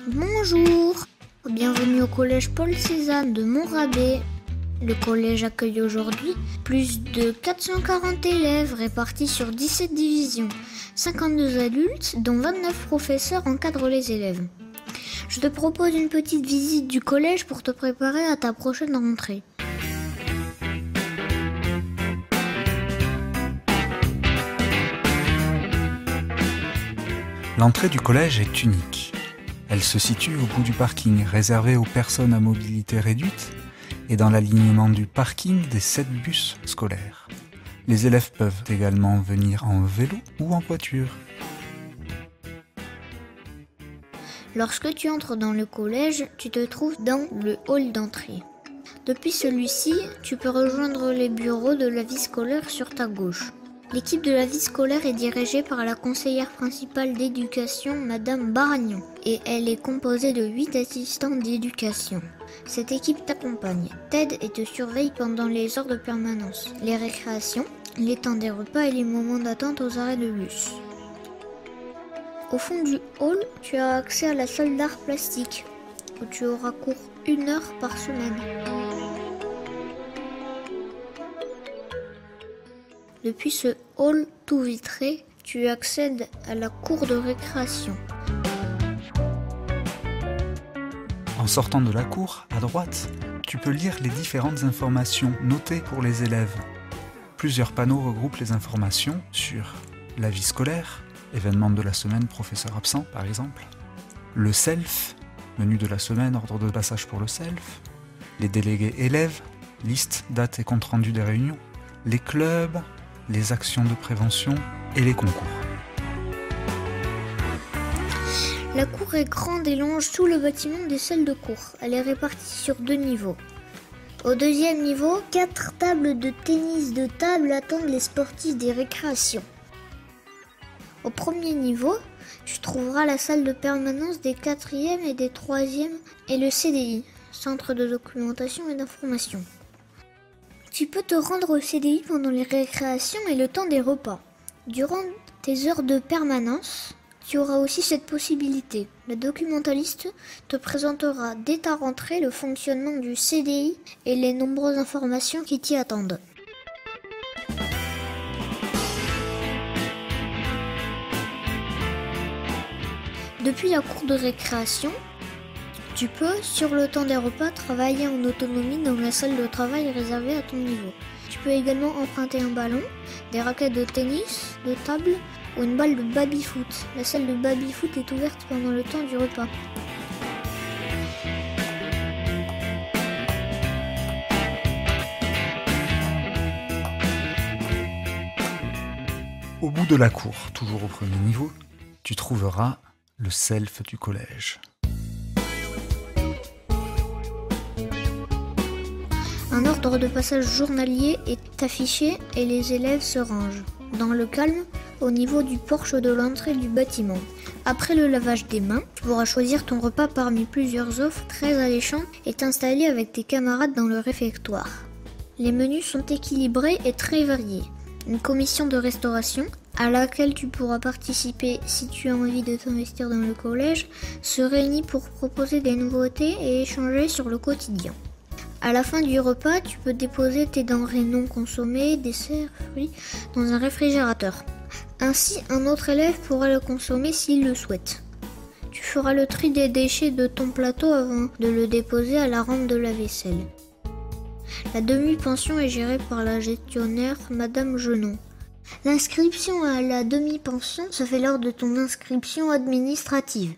Bonjour, bienvenue au collège Paul Cézanne de Montrabé. Le collège accueille aujourd'hui plus de 440 élèves répartis sur 17 divisions. 52 adultes, dont 29 professeurs encadrent les élèves. Je te propose une petite visite du collège pour te préparer à ta prochaine rentrée. L'entrée du collège est unique. Elle se situe au bout du parking réservé aux personnes à mobilité réduite et dans l'alignement du parking des 7 bus scolaires. Les élèves peuvent également venir en vélo ou en voiture. Lorsque tu entres dans le collège, tu te trouves dans le hall d'entrée. Depuis celui-ci, tu peux rejoindre les bureaux de la vie scolaire sur ta gauche. L'équipe de la vie scolaire est dirigée par la conseillère principale d'éducation, Madame Baragnon, et elle est composée de 8 assistants d'éducation. Cette équipe t'accompagne, t'aide et te surveille pendant les heures de permanence, les récréations, les temps des repas et les moments d'attente aux arrêts de bus. Au fond du hall, tu as accès à la salle d'art plastique, où tu auras cours 1 heure par semaine. Depuis ce hall tout vitré, tu accèdes à la cour de récréation. En sortant de la cour, à droite, tu peux lire les différentes informations notées pour les élèves. Plusieurs panneaux regroupent les informations sur la vie scolaire, événements de la semaine, professeur absent par exemple, le self, menu de la semaine, ordre de passage pour le self, les délégués élèves, liste, date et compte rendu des réunions, les clubs, les actions de prévention et les concours. La cour est grande et longe tout le bâtiment des salles de cours. Elle est répartie sur 2 niveaux. Au 2e niveau, 4 tables de tennis de table attendent les sportifs des récréations. Au 1er niveau, tu trouveras la salle de permanence des 4e et des 3e et le CDI, Centre de documentation et d'information. Tu peux te rendre au CDI pendant les récréations et le temps des repas. Durant tes heures de permanence, tu auras aussi cette possibilité. Le documentaliste te présentera dès ta rentrée le fonctionnement du CDI et les nombreuses informations qui t'y attendent. Depuis la cour de récréation, tu peux, sur le temps des repas, travailler en autonomie dans la salle de travail réservée à ton niveau. Tu peux également emprunter un ballon, des raquettes de tennis, de table ou une balle de baby-foot. La salle de baby-foot est ouverte pendant le temps du repas. Au bout de la cour, toujours au 1er niveau, tu trouveras le self du collège. Un ordre de passage journalier est affiché et les élèves se rangent, dans le calme, au niveau du porche de l'entrée du bâtiment. Après le lavage des mains, tu pourras choisir ton repas parmi plusieurs offres très alléchantes et t'installer avec tes camarades dans le réfectoire. Les menus sont équilibrés et très variés. Une commission de restauration, à laquelle tu pourras participer si tu as envie de t'investir dans le collège, se réunit pour proposer des nouveautés et échanger sur le quotidien. À la fin du repas, tu peux déposer tes denrées non consommées, desserts, fruits, dans un réfrigérateur. Ainsi, un autre élève pourra le consommer s'il le souhaite. Tu feras le tri des déchets de ton plateau avant de le déposer à la rampe de la vaisselle. La demi-pension est gérée par la gestionnaire Madame Genon. L'inscription à la demi-pension se fait lors de ton inscription administrative.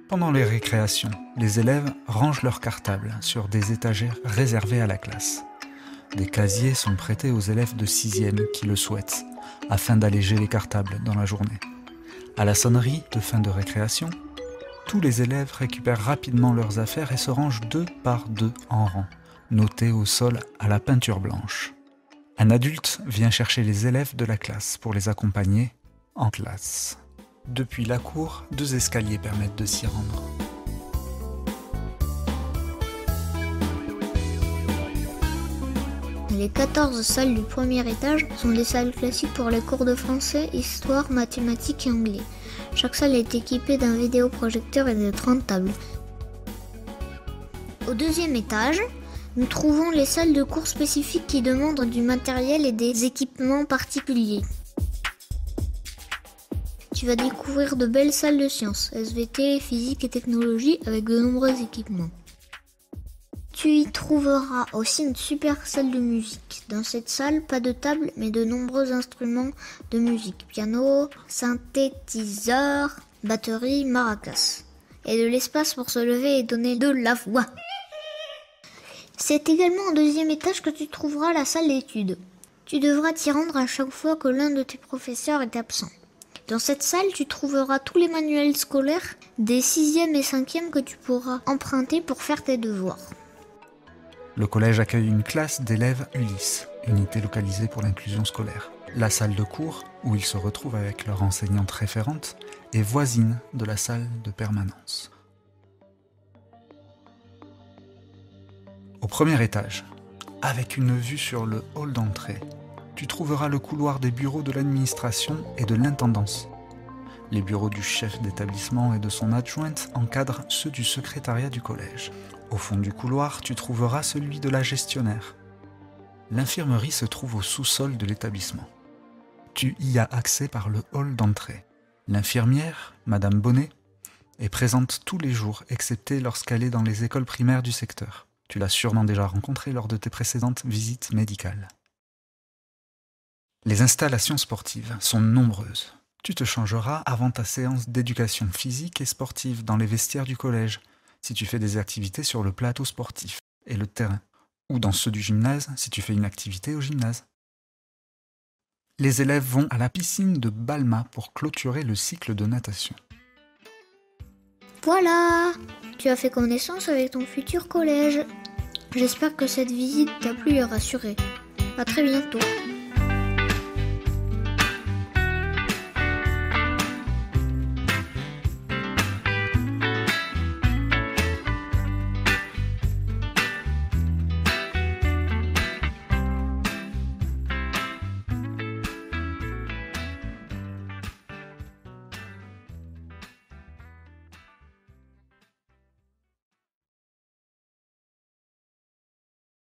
Pendant les récréations, les élèves rangent leurs cartables sur des étagères réservées à la classe. Des casiers sont prêtés aux élèves de 6e qui le souhaitent, afin d'alléger les cartables dans la journée. À la sonnerie de fin de récréation, tous les élèves récupèrent rapidement leurs affaires et se rangent 2 par 2 en rang, notés au sol à la peinture blanche. Un adulte vient chercher les élèves de la classe pour les accompagner en classe. Depuis la cour, 2 escaliers permettent de s'y rendre. Les 14 salles du premier étage sont des salles classiques pour les cours de français, histoire, mathématiques et anglais. Chaque salle est équipée d'un vidéoprojecteur et de 30 tables. Au deuxième étage, nous trouvons les salles de cours spécifiques qui demandent du matériel et des équipements particuliers. Tu vas découvrir de belles salles de sciences, SVT, physique et technologie avec de nombreux équipements. Tu y trouveras aussi une super salle de musique. Dans cette salle, pas de table, mais de nombreux instruments de musique. Piano, synthétiseur, batterie, maracas. Et de l'espace pour se lever et donner de la voix. C'est également au deuxième étage que tu trouveras la salle d'études. Tu devras t'y rendre à chaque fois que l'un de tes professeurs est absent. Dans cette salle, tu trouveras tous les manuels scolaires des 6e et 5e que tu pourras emprunter pour faire tes devoirs. Le collège accueille une classe d'élèves Ulysse, unité localisée pour l'inclusion scolaire. La salle de cours, où ils se retrouvent avec leur enseignante référente, est voisine de la salle de permanence. Au premier étage, avec une vue sur le hall d'entrée, tu trouveras le couloir des bureaux de l'administration et de l'intendance. Les bureaux du chef d'établissement et de son adjointe encadrent ceux du secrétariat du collège. Au fond du couloir, tu trouveras celui de la gestionnaire. L'infirmerie se trouve au sous-sol de l'établissement. Tu y as accès par le hall d'entrée. L'infirmière, Madame Bonnet, est présente tous les jours, excepté lorsqu'elle est dans les écoles primaires du secteur. Tu l'as sûrement déjà rencontrée lors de tes précédentes visites médicales. Les installations sportives sont nombreuses. Tu te changeras avant ta séance d'éducation physique et sportive dans les vestiaires du collège, si tu fais des activités sur le plateau sportif et le terrain, ou dans ceux du gymnase si tu fais une activité au gymnase. Les élèves vont à la piscine de Balma pour clôturer le cycle de natation. Voilà, tu as fait connaissance avec ton futur collège. J'espère que cette visite t'a plu et rassuré. À très bientôt.